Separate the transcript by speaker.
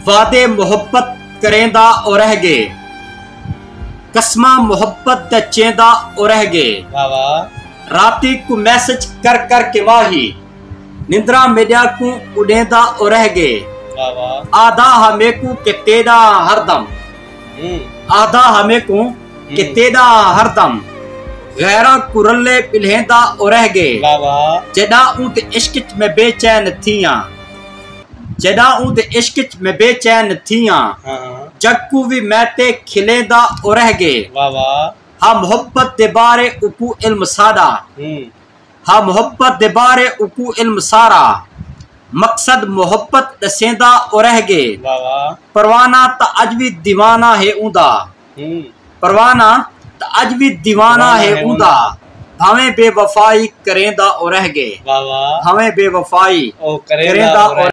Speaker 1: वादे मुहब्बत करेंदा और रह गए, कसमा मुहब्बत द चेंदा और रह गए। राती को मैसेज कर कर के माही, निंद्रा मेडिया को उड़ेंदा और रह गए। आधा हमें को के तेरा हरदम, आधा हमें को के तेरा हरदम, गैरा कुरले पिल्हेंदा और रह गए। जदा ऊत इश्क में बेचैन थियां, जदा ऊत इश्क में बेचैन थियां, जग्गू भी मैते खिलेंदा और रह गए। हा मोहब्बत दे बारे उकू इल्म सारा, हा मोहब्बत दे बारे उकू इल्म सारा, मकसद मोहब्बत दसेंदा और रह गए। परवाना त अज भी दीवाना है ऊंदा, परवाना त अज भी दीवाना है ऊंदा, भावें बेवफाई करेंदा और रह गए, भावें बेवफाई करेंदा और